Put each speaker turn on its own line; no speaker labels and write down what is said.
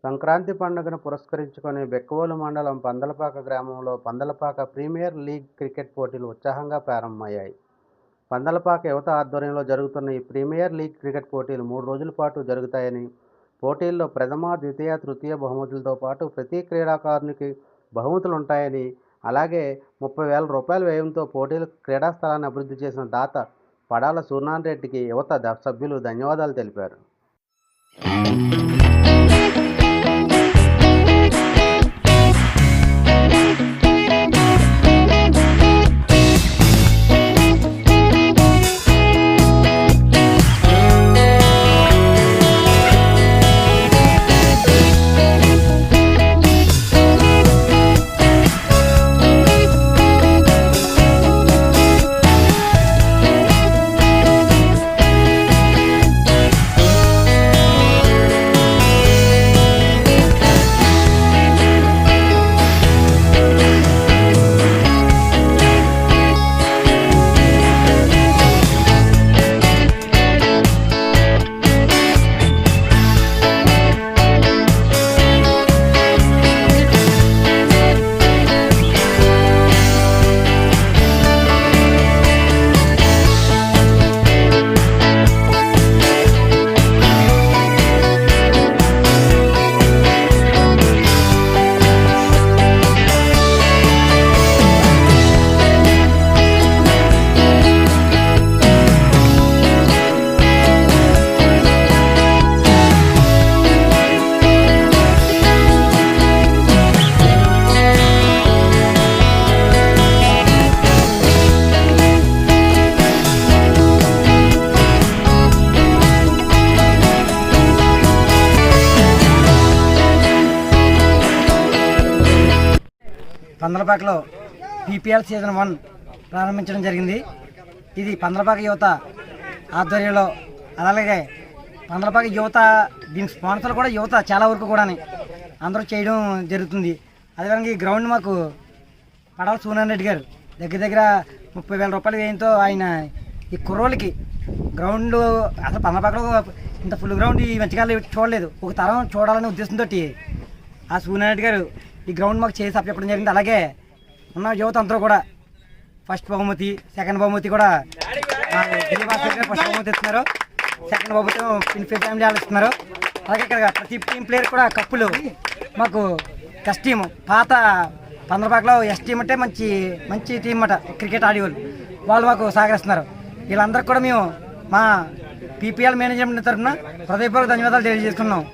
సంక్రాంతి పండుగను పురస్కరించుకొని బెక్కవోలు మండలం పందలపాక గ్రామంలో పందలపాక ప్రీమియర్ లీగ్ క్రికెట్ పోటీలు ఉత్సాహంగా ప్రారంభమయ్యాయి. పందలపాక యువత ఆధ్వర్యంలో జరుగుతున్న ఈ ప్రీమియర్ లీగ్ క్రికెట్ పోటీలు 3 రోజుల పాటు జరుగుతాయని, పోటీల్లో ప్రథమ, ద్వితీయ, తృతీయ బహుమతులతో పాటు ప్రతి క్రీడాకారునికి బహుమతులుంటాయని, అలాగే రూ. 30,000 వ్యయంతో పోటీలకు క్రీడా స్థలాన్ని అభివృద్ధి చేసిన దాత పడాల సూర్యనారాయణ రెడ్డికి యువత సభ్యులు ధన్యవాదాలు తెలిపారు.
పందలపాకలో పీపీఎల్ సీజన్ 1 ప్రారంభించడం జరిగింది. ఇది పందలపాక యువత ఆధ్వర్యంలో, అలాగే పందలపాక యువత దీని స్పాన్సర్ కూడా యువత చాలా వరకు కూడా అందరూ చేయడం జరుగుతుంది. అదేవిధంగా ఈ గ్రౌండ్ మాకు పడాల సూర్యనారాయణ రెడ్డి గారు దగ్గర 30,000 వ్యయంతో ఆయన ఈ కుర్రోళ్ళకి గ్రౌండ్, అసలు పందలపాకలో ఇంత ఫుల్ గ్రౌండ్ ఈ మధ్యకాలంలో చూడలేదు, ఒక తరం చూడాలనే ఉద్దేశంతో ఆ సూర్యనారాయణ రెడ్డి గారు ఈ గ్రౌండ్ మాకు చేసి అప్పచెప్పడం జరిగింది. అలాగే ఉన్న యువత అందరూ కూడా ఫస్ట్ బహుమతి, సెకండ్ బహుమతి కూడా ఫస్ట్ బహుమతి ఇస్తున్నారు, సెకండ్ బహుమతి ఇన్ఫీ ఫ్యామిలీ వాళ్ళు ఇస్తున్నారు. అలాగే ఇక్కడ ప్రతి టీం ప్లేయర్ కూడా కప్పులు మాకు ఎస్ టీం, పాత పందలపాకలో ఎస్ టీం అంటే మంచి టీం అన్నమాట, క్రికెట్ ఆడేవాళ్ళు, వాళ్ళు మాకు సహకరిస్తున్నారు. వీళ్ళందరికీ కూడా మేము మా పీపీఎల్ మేనేజ్మెంట్ తరఫున హృదయపూర్వక ధన్యవాదాలు తెలియజేస్తున్నాం.